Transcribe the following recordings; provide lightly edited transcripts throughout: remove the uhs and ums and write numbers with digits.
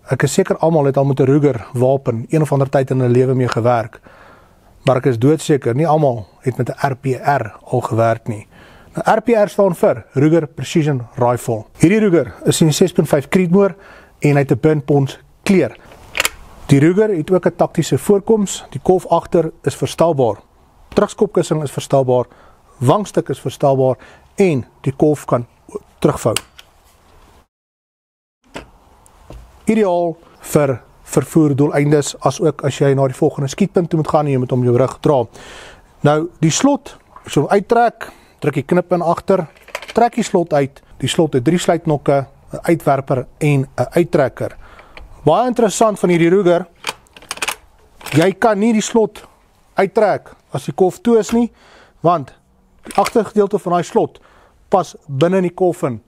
Ek is seker almal het al met 'n Ruger wapen een of ander tyd in hulle lewe mee gewerk. Maar ek is doodseker, nie almal het met 'n RPR al gewerk nie. Nou, RPR staan vir Ruger Precision Rifle. Hierdie Ruger is in 6.5 Creedmoor en hy het 'n burn-pons kleur. Die Ruger het ook 'n taktiese voorkoms, die kolf agter is verstelbaar. Terugskopkussing is verstelbaar, wangstuk is verstelbaar en die kolf kan terugvou. Ideaal vir vervoerdoeleindes, as ook as jy na die volgende skietpunt toe moet gaan en jy moet om jou rug dra. Nou, die slot, as jy hom uittrek, druk die knip in agter, trek die slot uit. Die slot het 3 sluitnokke, 'n uitwerper en 'n uittrekker. Baie interessant van hierdie Ruger, jy kan nie die slot uittrek as die kolf toe is nie, want die agtergedeelte van daai slot pas binne in die kolf in.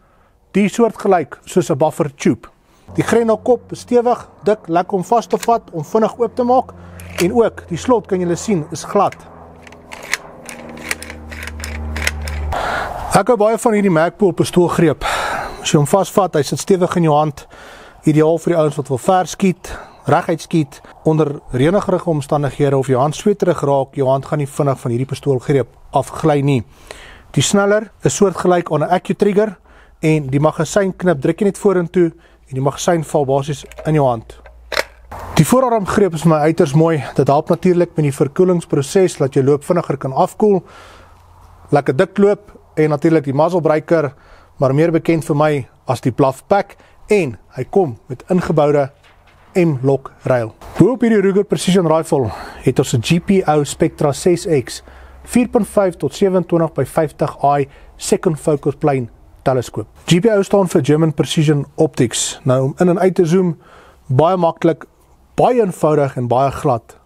Die soort gelyk soos 'n buffer tube. Die grendelkop is stewig, dik, lekker om vas te vat, om vinnig oop te maak, en ook die slot kan julle sien is glad. Ek hou baie van hierdie Magpul pistoolgreep. As jy hom vasvat, hy sit stewig in jou hand, ideaal vir die ouens wat wil ver skiet, reguit skiet, onder reënige omstandighede of jou hand sweterig raak, jou hand gaan nie vinnig van hierdie pistoolgreep afgly nie. Die sneller is soortgelyk aan 'n AccuTrigger en die magasynknip druk jy net vorentoe en die magasyn val basies in jou hand. Die voorarmgreep is vir my uiters mooi. Dit help natuurlik met die verkoelingsproses dat jou loop vinniger kan afkoel. Lekker dik loop en natuurlik die muzzlebreaker, maar meer bekend vir my as die Bluff Pack en hy kom met ingeboude M-lock rail. Boop hierdie Ruger Precision Rifle het ons 'n GPO Spectra 6X 4.5 tot 27 by 50i second focus plane teleskoop. GPO staan vir German Precision Optics. Nou om in en uit te zoom, baie maklik, baie eenvoudig en baie glad.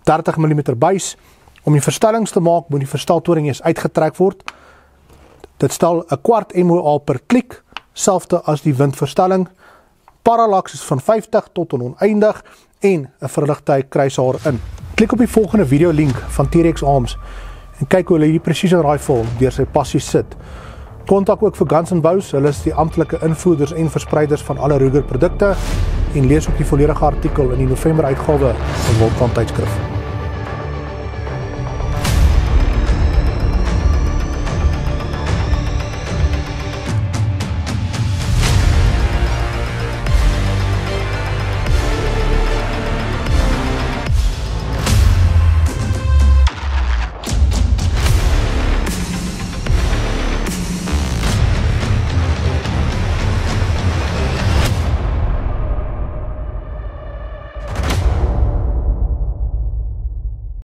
30 mm buis. Om die verstellings te maak, moet die versteltoring eers uitgetrek word. Dit stel 'n kwart MOA per klik, selfde as die windverstelling. Parallax is van 50 tot oneindig en 'n verligte kruishaar in. Klik op die volgende video link van T-Rex Arms en kyk hoe hulle hierdie Precision Rifle deur sy passie sit. Kontak ook vir Guns & Bows, hulle is die amptelike invoerders en verspreiders van alle Ruger produkte en lees ook die volledige artikel in die November uitgawe van Volkan tydskrif.